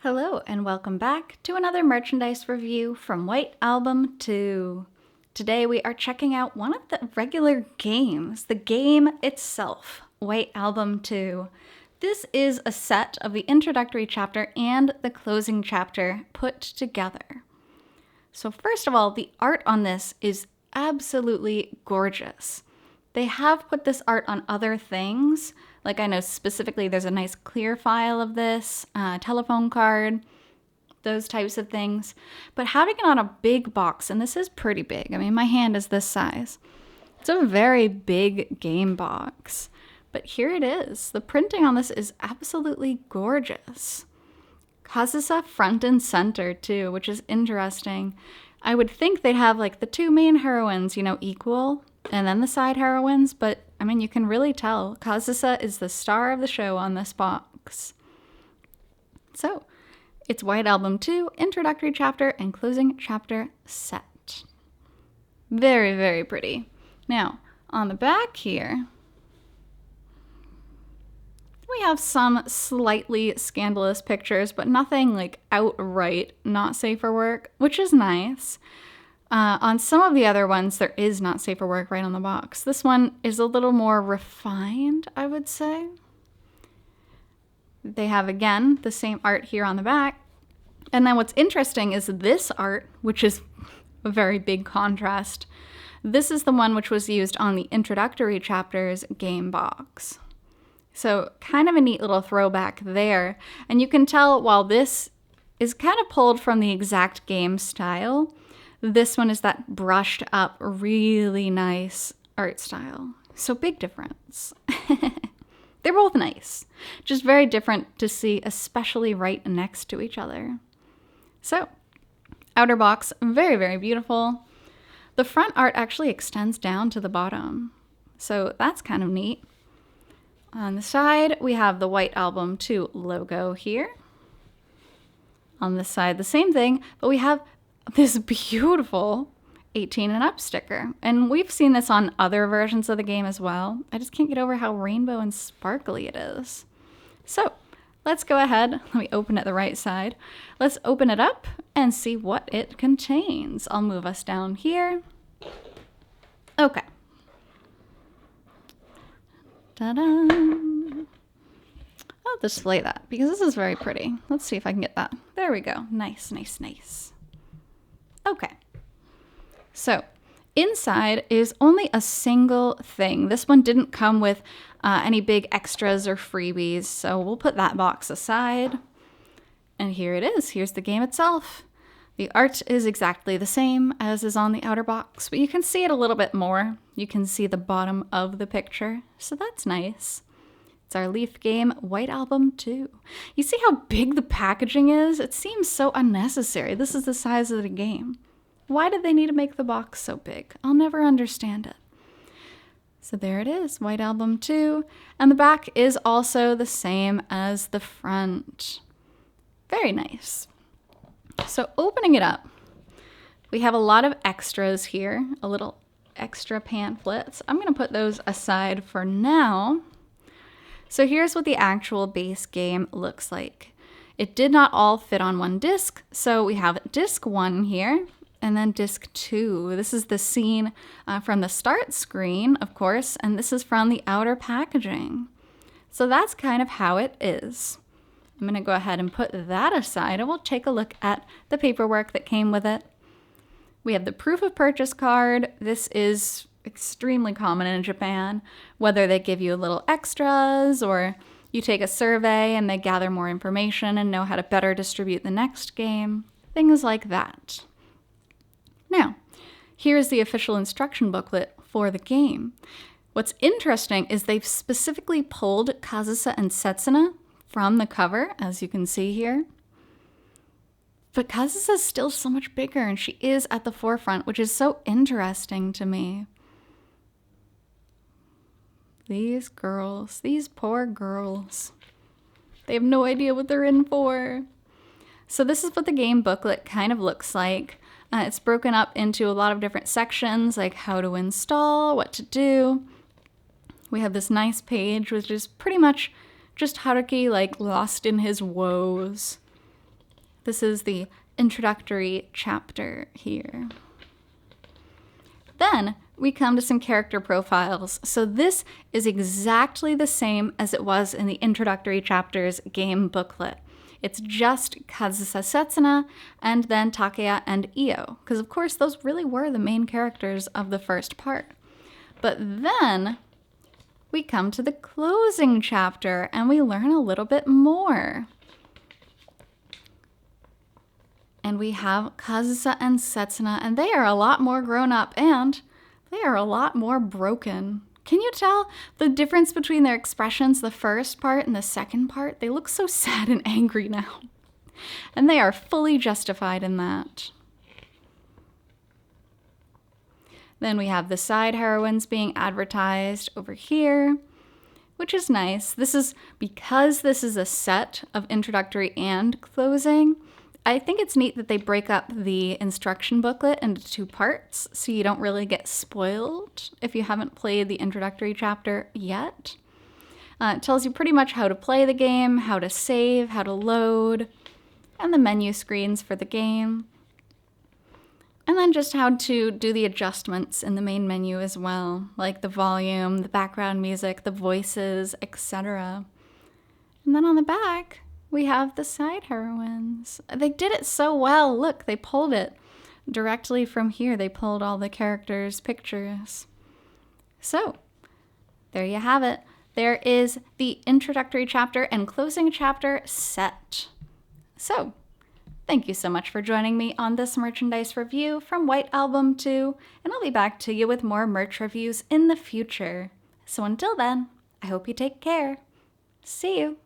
Hello and welcome back to another merchandise review from White Album 2. Today we are checking out one of the regular games, the game itself, White Album 2. This is a set of the introductory chapter and the closing chapter put together. So first of all, the art on this is absolutely gorgeous. They have put this art on other things. Like I know specifically there's a nice clear file of this, telephone card, those types of things. But having it on a big box, and this is pretty big. I mean, my hand is this size. It's a very big game box. But here it is. The printing on this is absolutely gorgeous. Kazusa front and center too, which is interesting. I would think they'd have like the two main heroines, equal, and then the side heroines, but I mean, you can really tell Kazusa is the star of the show on this box. So, it's White Album 2, introductory chapter and closing chapter set. Very, very pretty. Now, on the back here, we have some slightly scandalous pictures, but nothing like outright not safe for work, which is nice. On some of the other ones, there is not safe for work right on the box. This one is a little more refined, I would say. They have, again, the same art here on the back. And then what's interesting is this art, which is a very big contrast. This is the one which was used on the introductory chapter's game box. So kind of a neat little throwback there. And you can tell while this is kind of pulled from the exact game style, this one is that brushed up, really nice art style. So big difference. They're both nice, just very different to see, especially right next to each other. So, outer box, very, very beautiful. The front art actually extends down to the bottom. So that's kind of neat. On the side, we have the White Album 2 logo here. On this side, the same thing, but we have this beautiful 18 and up sticker. And we've seen this on other versions of the game as well. I just can't get over how rainbow and sparkly it is. So let's go ahead. Let me open it the right side. Let's open it up and see what it contains. I'll move us down here. Okay. Ta-da! I'll display that because this is very pretty. Let's see if I can get that. There we go. Nice, nice, nice. Okay. So inside is only a single thing. This one didn't come with any big extras or freebies, so we'll put that box aside. And here it is. Here's the game itself. The art is exactly the same as is on the outer box, but you can see it a little bit more. You can see the bottom of the picture, so that's nice. It's our Leaf game, White Album 2. You see how big the packaging is? It seems so unnecessary. This is the size of the game. Why did they need to make the box so big? I'll never understand it. So there it is, White Album 2. And the back is also the same as the front. Very nice. So opening it up, we have a lot of extras here, a little extra pamphlets. I'm going to put those aside for now. So here's what the actual base game looks like. It did not all fit on one disc, so we have disc 1 here, and then disc 2. This is the scene from the start screen, of course, and this is from the outer packaging. So that's kind of how it is. I'm going to go ahead and put that aside, and we'll take a look at the paperwork that came with it. We have the proof of purchase card. This is extremely common in Japan, whether they give you little extras or you take a survey and they gather more information and know how to better distribute the next game, things like that. Now, here's the official instruction booklet for the game. What's interesting is they've specifically pulled Kazusa and Setsuna from the cover, as you can see here. But Kazusa's still so much bigger and she is at the forefront, which is so interesting to me. These girls, these poor girls, they have no idea what they're in for. So this is what the game booklet kind of looks like. It's broken up into a lot of different sections, like how to install, what to do. We have this nice page, which is pretty much just Haruki, like, lost in his woes. This is the introductory chapter here. Then we come to some character profiles. So this is exactly the same as it was in the introductory chapter's game booklet. It's just Kazusa Setsuna and then Takeya and Io, because of course those really were the main characters of the first part. But then we come to the closing chapter and we learn a little bit more. And we have Kazusa and Setsuna, and they are a lot more grown up and they are a lot more broken. Can you tell the difference between their expressions the first part and the second part? They look so sad and angry now. And they are fully justified in that. Then we have the side heroines being advertised over here, which is nice. This is because this is a set of introductory and closing. I think it's neat that they break up the instruction booklet into 2 parts so you don't really get spoiled if you haven't played the introductory chapter yet. It tells you pretty much how to play the game, how to save, how to load, and the menu screens for the game. And then just how to do the adjustments in the main menu as well, like the volume, the background music, the voices, etc. And then on the back, we have the side heroines. They did it so well. Look, they pulled it directly from here. They pulled all the characters' pictures. So, there you have it. There is the introductory chapter and closing chapter set. So, thank you so much for joining me on this merchandise review from White Album 2, and I'll be back to you with more merch reviews in the future. So until then, I hope you take care. See you!